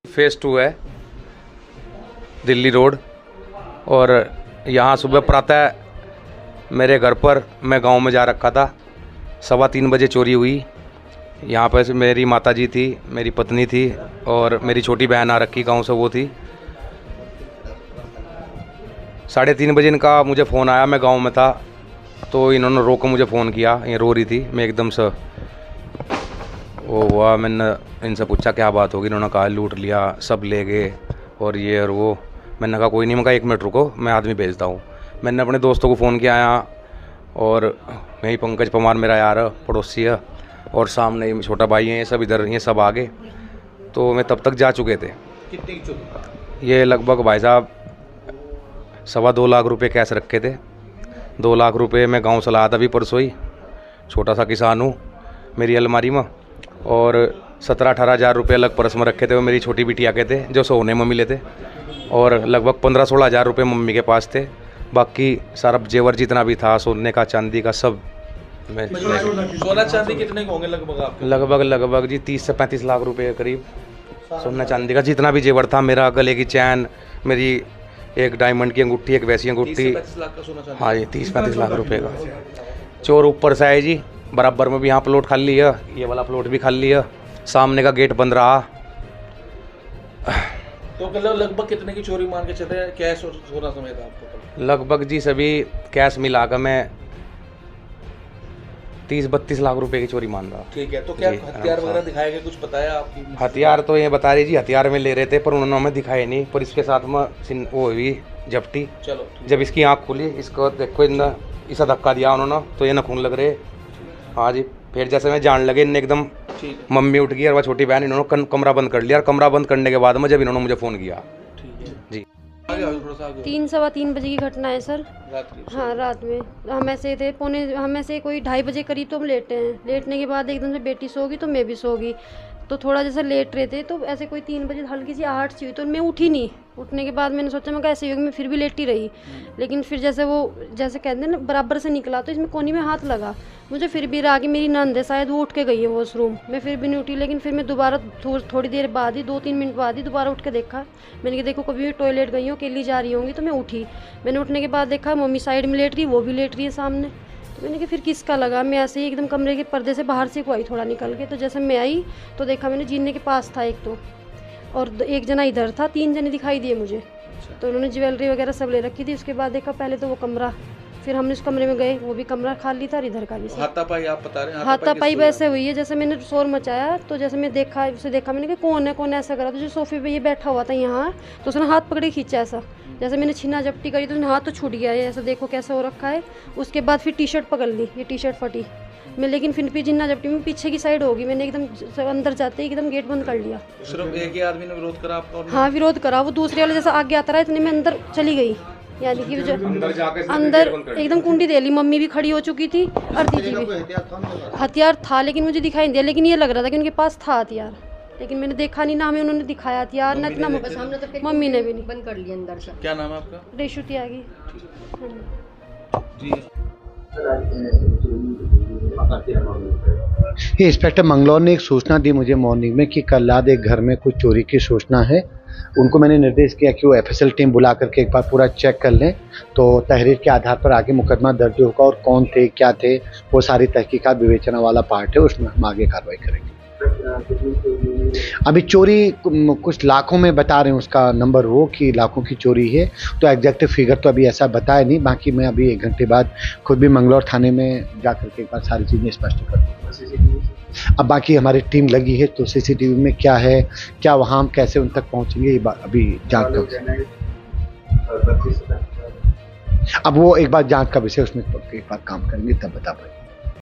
Phase 2 है, Delhi road. और यहाँ सुबह प्रातः मेरे घर पर, मैं गांव में जा रखा था, 3:15 बजे चोरी हुई। यहाँ पर मेरी माताजी थी, मेरी पत्नी थी और मेरी छोटी बहन आ रखी गांव से, वो थी। 3:30 बजे इनका मुझे फ़ोन आया, मैं गांव में था, तो इन्होंने रो कर मुझे फ़ोन किया। ये रो रही थी, मैं एकदम से वो हुआ। मैंने इनसे पूछा क्या बात होगी, इन्होंने कहा लूट लिया, सब ले गए और ये और वो। मैंने कहा कोई नहीं, मैं कहा 1 मिनट रुको, मैं आदमी भेजता हूँ। मैंने अपने दोस्तों को फ़ोन किया यहाँ, और यही पंकज पमार मेरा यार पड़ोसी है, और सामने ही छोटा भाई है, ये सब इधर, ये सब आ गए। तो मैं तब तक जा चुके थे। कितने की चोरी? ये लगभग भाई साहब 2.25 लाख रुपए कैश रखे थे। 2 लाख रुपए मैं गांव से लाया था अभी परसों ही, छोटा सा किसान हूँ, मेरी अलमारी में। और 17-18 हज़ार रुपये अलग पर्स में रखे थे, वो मेरी छोटी बिटिया के थे जो सोने में मिले थे। और लगभग 15-16 हज़ार रुपये मम्मी के पास थे। बाकी सारा जेवर जितना भी था, सोने का चांदी का सब मैं सोना चांदी कितने के होंगे लगभग आपके? लगभग जी 30 से 35 लाख रुपए के करीब सोना चांदी का जितना भी जेवर था। मेरा गले की चैन, मेरी एक डायमंड की अंगूठी, एक वैसी अंगूठी। 30-35 लाख का सोना चांदी? हाँ जी, 30-35 लाख रुपए का। चोर ऊपर से आए जी, बराबर में भी यहाँ प्लॉट खाली है, ये वाला प्लॉट भी खाली है, सामने का गेट बंद रहा। तो लगभग कितने की चोरी मान के चलते हैं? कैश और सोना समेत आपको? लगभग जी सभी कैश मिलाकर मैं 30-32 लाख रुपए की चोरी मान रहा। ठीक है, तो क्या हथियार वगैरह दिखाया गया, कुछ बताया आपकी? हथियार तो ये बता रही जी, हथियार में ले रहे थे, पर उन्होंने हमें दिखाए नहीं। पर इसके साथ में वो हुई झपटी। चलो, जब इसकी आँख खुली, इसको देखो, इतना इसा धक्का दिया उन्होंने, तो ये नखून लग रहे। हाँ जी, फिर जैसे मैं जान लगे, इनने एकदम मम्मी उठ गई और वह छोटी बहन, इन्होंने कमरा बंद कर लिया। और कमरा बंद करने के बाद में जब इन्होंने मुझे फ़ोन किया। ठीक है जी। 3-3:15 बजे की घटना है सर। हाँ, रात में हम ऐसे थे, हम ऐसे कोई 2:30 बजे करीब तो हम लेटे हैं। लेटने के बाद एकदम से बेटी सो गई तो मैं भी सो गई। तो थोड़ा जैसे लेट रहे थे, तो ऐसे कोई 3 बजे हल्की सी आहट सी हुई, तो मैं उठी नहीं। उठने के बाद मैंने सोचा, मैं कहा ऐसे ही होगी, मैं फिर भी लेटी रही। लेकिन फिर जैसे कहते हैं ना, बराबर से निकला, तो इसमें कोनी में हाथ लगा मुझे। फिर भी आगे मेरी नंद है, शायद वो उठ के गई है वॉशरूम, मैं फिर भी नहीं उठी। लेकिन फिर मैं दोबारा थोड़ी देर बाद ही, 2-3 मिनट बाद ही दोबारा उठ के देखा। मैंने कहा देखो कभी भी टॉयलेट गई हो, अकेली जा रही होंगी। तो मैं उठी, मैंने उठने के बाद देखा मम्मी साइड में लेट रही, वो भी लेट रही है सामने। तो मैंने कहा फिर किसका लगा। मैं ऐसे ही एकदम कमरे के पर्दे से बाहर से को आई, थोड़ा निकल के। तो जैसे मैं आई तो देखा मैंने जीने के पास था एक, तो और एक जना इधर था, 3 जने दिखाई दिए मुझे। तो उन्होंने ज्वेलरी वगैरह सब ले रखी थी। उसके बाद देखा पहले तो वो कमरा, फिर हमने उस कमरे में गए, वो भी कमरा खाली था और इधर का भी। हाथापाई आप बता रहे हैं? हाथापाई वैसे हुई है जैसे मैंने शोर मचाया, तो जैसे मैं उसे देखा, मैंने कहा कौन है ऐसा करा। तो जो सोफे पे ये बैठा हुआ था यहाँ, तो उसने हाथ पकड़े खींचा ऐसा। जैसे मैंने छीना झपटी करी तो उसने हाथ तो छूट गया है, ऐसा देखो कैसा हो रखा है। उसके बाद फिर टी शर्ट पकड़ ली, ये टी शर्ट फटी मैं, लेकिन फिर भी जिन्ना झपटी में पीछे की साइड होगी, मैंने एकदम अंदर जाते ही एकदम गेट बंद कर लिया। सिर्फ एक ही आदमी ने विरोध करा आपका? हाँ, विरोध करा। वो दूसरे वाले जैसा आगे आता रहा, इतने में अंदर चली गई, यानी कि अंदर एकदम कुंडी दे ली। मम्मी भी खड़ी हो चुकी थी, अर्दी जी भी। हथियार था लेकिन मुझे दिखाई नहीं दिया, लेकिन ये लग रहा था कि उनके पास था हथियार, लेकिन मैंने देखा नहीं ना, हमें उन्होंने दिखाया हथियार ना इतना। मम्मी ने भी नहीं, बंद कर लिया अंदर से। क्या नाम है आपका? रेशु त्यागी। जी, ये इंस्पेक्टर मंगलौर ने एक सूचना दी मुझे मॉर्निंग में कि कल रात एक घर में कुछ चोरी की सूचना है। उनको मैंने निर्देश किया कि वो एफएसएल टीम बुला करके एक बार पूरा चेक कर लें, तो तहरीर के आधार पर आगे मुकदमा दर्ज होगा और कौन थे क्या थे वो सारी तहकीकात विवेचना वाला पार्ट है, उसमें हम आगे कार्रवाई करेंगे। अभी चोरी कुछ लाखों में बता रहे हैं, उसका नंबर वो कि लाखों की चोरी है, तो एग्जैक्ट फिगर तो अभी ऐसा बताया नहीं। बाकी मैं अभी 1 घंटे बाद खुद भी मंगलौर थाने में जा करके एक बार सारी चीज़ें स्पष्ट कर दूँगा। अब बाकी हमारी टीम लगी है, तो सीसीटीवी में क्या है, क्या वहाँ हम कैसे उन तक पहुँचेंगे, ये अभी जाँच का, अब वो एक बार जाँच का विषय, उसमें एक बार काम करेंगे तब बता पाएंगे।